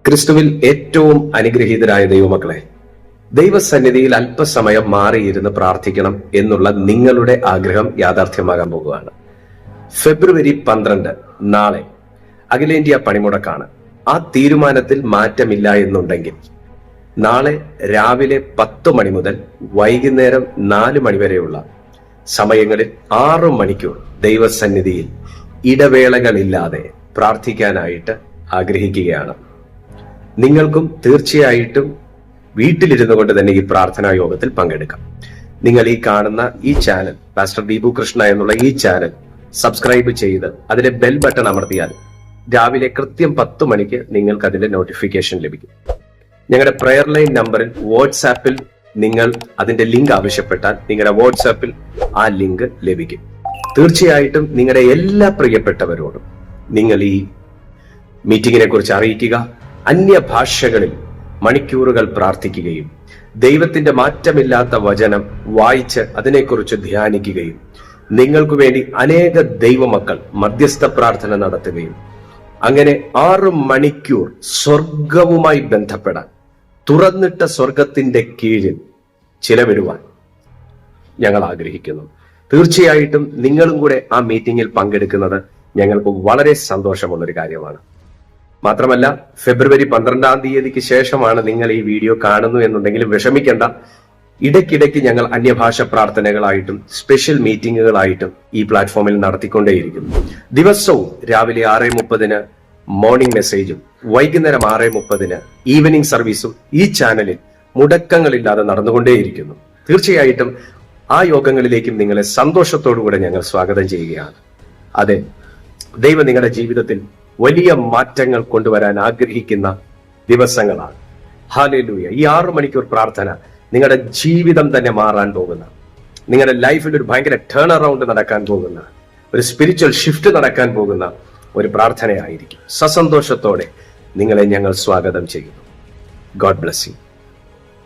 ക്രിസ്തുവിൽ ഏറ്റവും അനുഗ്രഹീതരായ ദൈവമക്കളെ, ദൈവസന്നിധിയിൽ അല്പസമയം മാറിയിരുന്ന് പ്രാർത്ഥിക്കണം എന്നുള്ള നിങ്ങളുടെ ആഗ്രഹം യാഥാർത്ഥ്യമാകാൻ പോകുകയാണ്. ഫെബ്രുവരി 12 നാളെ അഖിലേന്ത്യാ പണിമുടക്കാണ്. ആ തീരുമാനത്തിൽ മാറ്റമില്ല എന്നുണ്ടെങ്കിൽ നാളെ രാവിലെ 10 മണി മുതൽ വൈകുന്നേരം 4 മണി വരെയുള്ള സമയങ്ങളിൽ 6 മണിക്കൂർ ദൈവസന്നിധിയിൽ ഇടവേളകളില്ലാതെ പ്രാർത്ഥിക്കാനായിട്ട് ആഗ്രഹിക്കുകയാണ്. നിങ്ങൾക്കും തീർച്ചയായിട്ടും വീട്ടിലിരുന്നു കൊണ്ട് തന്നെ ഈ പ്രാർത്ഥനാ യോഗത്തിൽ പങ്കെടുക്കാം. നിങ്ങൾ ഈ കാണുന്ന ഈ ചാനൽ, പാസ്റ്റർ ദീപു കൃഷ്ണ എന്നുള്ള ഈ ചാനൽ സബ്സ്ക്രൈബ് ചെയ്ത് അതിലെ ബെൽ ബട്ടൺ അമർത്തിയാൽ രാവിലെ കൃത്യം 10 മണിക്ക് നിങ്ങൾക്ക് അതിന്റെ നോട്ടിഫിക്കേഷൻ ലഭിക്കും. ഞങ്ങളുടെ പ്രെയർ ലൈൻ നമ്പറിൽ വാട്സാപ്പിൽ നിങ്ങൾ അതിന്റെ ലിങ്ക് ആവശ്യപ്പെട്ടാൽ നിങ്ങളുടെ വാട്സാപ്പിൽ ആ ലിങ്ക് ലഭിക്കും. തീർച്ചയായിട്ടും നിങ്ങളുടെ എല്ലാ പ്രിയപ്പെട്ടവരോടും നിങ്ങൾ ഈ മീറ്റിംഗിനെ കുറിച്ച് അറിയിക്കുക. അന്യഭാഷകളിൽ മണിക്കൂറുകൾ പ്രാർത്ഥിക്കുകയും ദൈവത്തിന്റെ മാറ്റമില്ലാത്ത വചനം വായിച്ച് അതിനെക്കുറിച്ച് ധ്യാനിക്കുകയും നിങ്ങൾക്ക് വേണ്ടി അനേക ദൈവമക്കൾ മധ്യസ്ഥ പ്രാർത്ഥന നടത്തുകയും അങ്ങനെ 6 മണിക്കൂർ സ്വർഗവുമായി ബന്ധപ്പെടാൻ തുറന്നിട്ട സ്വർഗത്തിന്റെ കീഴിൽ ചിലവിടുവാൻ ഞങ്ങൾ ആഗ്രഹിക്കുന്നു. തീർച്ചയായിട്ടും നിങ്ങളും കൂടെ ആ മീറ്റിംഗിൽ പങ്കെടുക്കുന്നത് ഞങ്ങൾക്ക് വളരെ സന്തോഷമുള്ളൊരു കാര്യമാണ്. മാത്രമല്ല, ഫെബ്രുവരി 12 തീയതിക്ക് ശേഷമാണ് നിങ്ങൾ ഈ വീഡിയോ കാണുന്നു എന്നുണ്ടെങ്കിലും വിഷമിക്കേണ്ട. ഇടയ്ക്കിടയ്ക്ക് ഞങ്ങൾ അന്യഭാഷ പ്രാർത്ഥനകളായിട്ടും സ്പെഷ്യൽ മീറ്റിംഗുകളായിട്ടും ഈ പ്ലാറ്റ്ഫോമിൽ നടത്തിക്കൊണ്ടേയിരിക്കുന്നു. ദിവസവും രാവിലെ 6:30 മോർണിംഗ് മെസ്സേജും വൈകുന്നേരം 6:30 ഈവനിംഗ് സർവീസും ഈ ചാനലിൽ മുടക്കങ്ങളില്ലാതെ നടന്നുകൊണ്ടേയിരിക്കുന്നു. തീർച്ചയായിട്ടും ആ യോഗങ്ങളിലേക്കും നിങ്ങളെ സന്തോഷത്തോടുകൂടെ ഞങ്ങൾ സ്വാഗതം ചെയ്യുകയാണ്. അതെ, ദൈവം നിങ്ങളുടെ ജീവിതത്തിൽ വലിയ മാറ്റങ്ങൾ കൊണ്ടുവരാൻ ആഗ്രഹിക്കുന്ന ദിവസങ്ങളാണ്. ഹല്ലേലൂയ. ഈ 6 മണിക്കൂർ പ്രാർത്ഥന നിങ്ങളുടെ ജീവിതം തന്നെ മാറാൻ പോകുന്ന, നിങ്ങളുടെ ലൈഫിൽ ഒരു ഭയങ്കര ടേൺ അറൗണ്ട് നടക്കാൻ പോകുന്ന, ഒരു സ്പിരിച്വൽ ഷിഫ്റ്റ് നടക്കാൻ പോകുന്ന ഒരു പ്രാർത്ഥനയായിരിക്കും. സസന്തോഷത്തോടെ നിങ്ങളെ ഞങ്ങൾ സ്വാഗതം ചെയ്യുന്നു. God bless you.